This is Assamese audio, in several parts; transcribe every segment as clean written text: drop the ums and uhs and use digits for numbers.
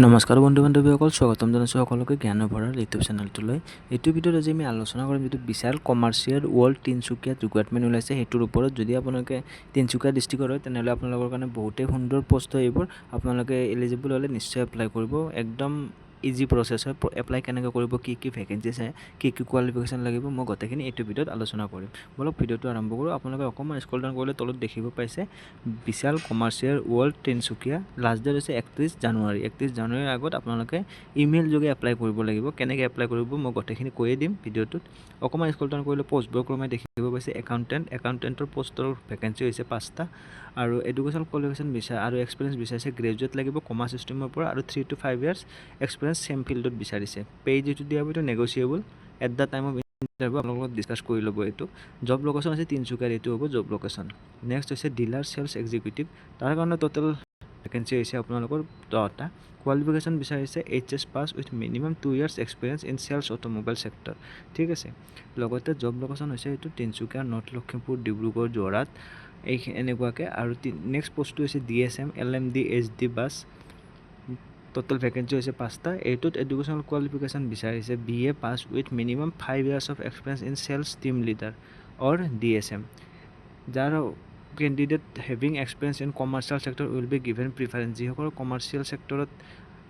নমস্কাৰ বন্ধু বান্ধৱীসকল, স্বাগতম জনাইছোঁ সকলোকে জ্ঞান ভৰাৰ ইউটিউব চেনেলটোলৈ। এইটো ভিডিঅ'ত আজি আমি আলোচনা কৰিম যিটো বিশাল কমাৰ্চিয়েল ৱৰ্ল্ড তিনিচুকীয়াত ৰিকুৱাৰমেণ্ট ওলাইছে সেইটোৰ ওপৰত। যদি আপোনালোকে তিনিচুকীয়া ডিষ্ট্ৰিক্টৰ হয় তেনেহ'লে আপোনালোকৰ কাৰণে বহুতেই সুন্দৰ পষ্ট হয় এইবোৰ। আপোনালোকে এলিজিবল হ'লে নিশ্চয় এপ্লাই কৰিব। একদম ইজি প্ৰচেছ হয়। এপ্লাই কেনেকৈ কৰিব, কি ভেকেঞ্চিছ আছে, কি কোৱালিফিকেশ্যন লাগিব, মই গোটেইখিনি এইটো ভিডিঅ'ত আলোচনা কৰিম। বলক ভিডিঅ'টো আৰম্ভ কৰোঁ। আপোনালোকে অকণমান স্ক্ৰল ডাউন কৰিলে তলত দেখিব পাইছে বিশাল commercial world Tinsukia. Last date হৈছে 31 জানুৱাৰী। 31 জানুৱাৰীৰ আগত আপোনালোকে ইমেইল যোগে এপ্লাই কৰিব লাগিব। কেনেকৈ এপ্লাই কৰিব মই গোটেইখিনি কৈয়ে দিম ভিডিঅ'টোত। অকণমান স্ক্ৰল ডাউন কৰিলে পষ্টবোৰ ক্ৰমে দেখিব পাইছে একাউণ্টেণ্টৰ পষ্টৰ ভেকেঞ্চি হৈছে 5টা। আৰু এডুকেশ্যন কোৱালিফিকেশ্যন বিচাৰে আৰু এক্সপিৰিয়েঞ্চ বিচাৰিছে গ্ৰেজুৱেট লাগিব কমাৰ্চ ষ্ট্ৰীমৰ পৰা আৰু 3 to 5 ইয়াৰ্ছ এক্সপিৰিয়েঞ্চ চেম ফিল্ডত বিচাৰিছে। পে যিটো দিয়া হ'ব এইটো negotiable at the time of interview আপোনালোকৰ লগত ডিছকাছ কৰি ল'ব। এইটো জব লোকেশ্যন আছে তিনিচুকীয়াৰ, এইটো হ'ব জব লোকেশ্যন। নেক্সট হৈছে ডিলাৰ চেলছ এক্সিকিউটিভ। তাৰ কাৰণে টোটেল ভেকেঞ্চি হৈছে আপোনালোকৰ 10টা। কোৱালিফিকেশ্যন বিচাৰিছে HS pass with minimum 2 years experience in sales automobile sector. ঠিক আছে। লগতে জব লোকেশ্যন হৈছে এইটো তিনিচুকীয়া, নৰ্থ লখিমপুৰ, ডিব্ৰুগড়, যোৰহাট এনেকুৱাকৈ। আৰু নেক্সট পষ্টটো হৈছে DSM LMD HD বাছ। টোটেল ভেকেঞ্চি হৈছে 5টা। এইটোত এডুকেশ্যনেল কোৱালিফিকেশ্যন বিচাৰিছে BA pass with minimum 5 years of experience in sales team leader or DSM। যাৰ candidate having experience in commercial sector will be given preference. যিসকলৰ কমাৰ্চিয়েল চেক্টৰত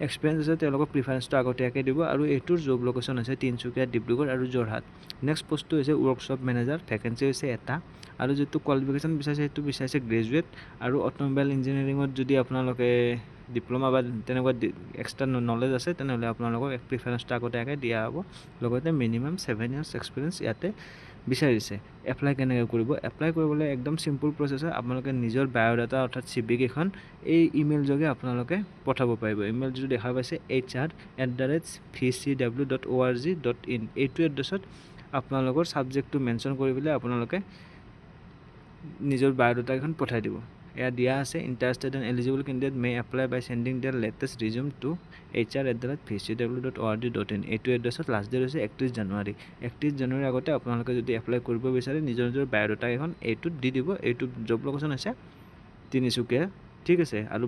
এক্সপিৰিয়েঞ্চ আছে তেওঁলোকক প্ৰিফাৰেঞ্চটো আগতীয়াকৈ দিব। আৰু এইটোৰ জব লোকেশ্যন হৈছে তিনিচুকীয়া, ডিব্ৰুগড় আৰু যোৰহাট। নেক্সট পষ্টটো হৈছে ৱৰ্কশ্বপ মেনেজাৰ। ভেকেঞ্চি হৈছে এটা। আৰু যিটো কোৱালিফিকেশ্যন বিচাৰিছে সেইটো বিচাৰিছে গ্ৰেজুৱেট। আৰু অট'মোবাইল ইঞ্জিনিয়াৰিঙত যদি আপোনালোকে ডিপ্ল'মা বা তেনেকুৱা এক্সট্ৰা নলেজ আছে তেনেহ'লে আপোনালোকক প্ৰিফাৰেঞ্চটো আগতীয়াকৈ দিয়া হ'ব। লগতে মিনিমাম 7 ইয়াৰ্ছ এক্সপিৰিয়েঞ্চ ইয়াতে বিচাৰিছে। এপ্লাই কেনেকৈ কৰিব? এপ্লাই কৰিবলৈ একদম চিম্পুল প্ৰচেছ হয়। আপোনালোকে নিজৰ বায়'ডাটা অৰ্থাৎ CV কেইখন এই ইমেইল যোগে আপোনালোকে পঠাব পাৰিব। ইমেইল যিটো দেখা পাইছে hr@vcw.org.in এইটো এড্ৰেছত আপোনালোকৰ ছাবজেক্টটো মেনশ্যন কৰি পেলাই আপোনালোকে নিজৰ বায়'ডাটাকেইখন পঠাই দিব। এয়া দিয়া আছে interested and eligible candidate may apply by sending their latest resume to hr@vcw.org.in এইটো এড্ৰেছত। লাষ্ট ডেট হৈছে 31 জানুৱাৰী। 31 জানুৱাৰীৰ আগতে আপোনালোকে যদি এপ্লাই কৰিব বিচাৰে নিজৰ বায়'ডাটাকেইখন এইটোত দি দিব। এইটো জব লোকেশ্যন হৈছে তিনিচুকীয়া। ঠিক আছে। আৰু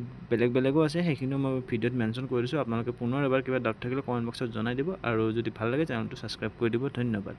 বেলেগো আছে, সেইখিনিও মই ভিডিঅ'ত মেনশ্যন কৰি দিছোঁ। আপোনালোকে পুনৰ এবাৰ কিবা ডাউট থাকিলে কমেণ্ট বক্সত জনাই দিব। আৰু যদি ভাল লাগে চেনেলটো ছাবস্ক্ৰাইব কৰি দিব। ধন্যবাদ।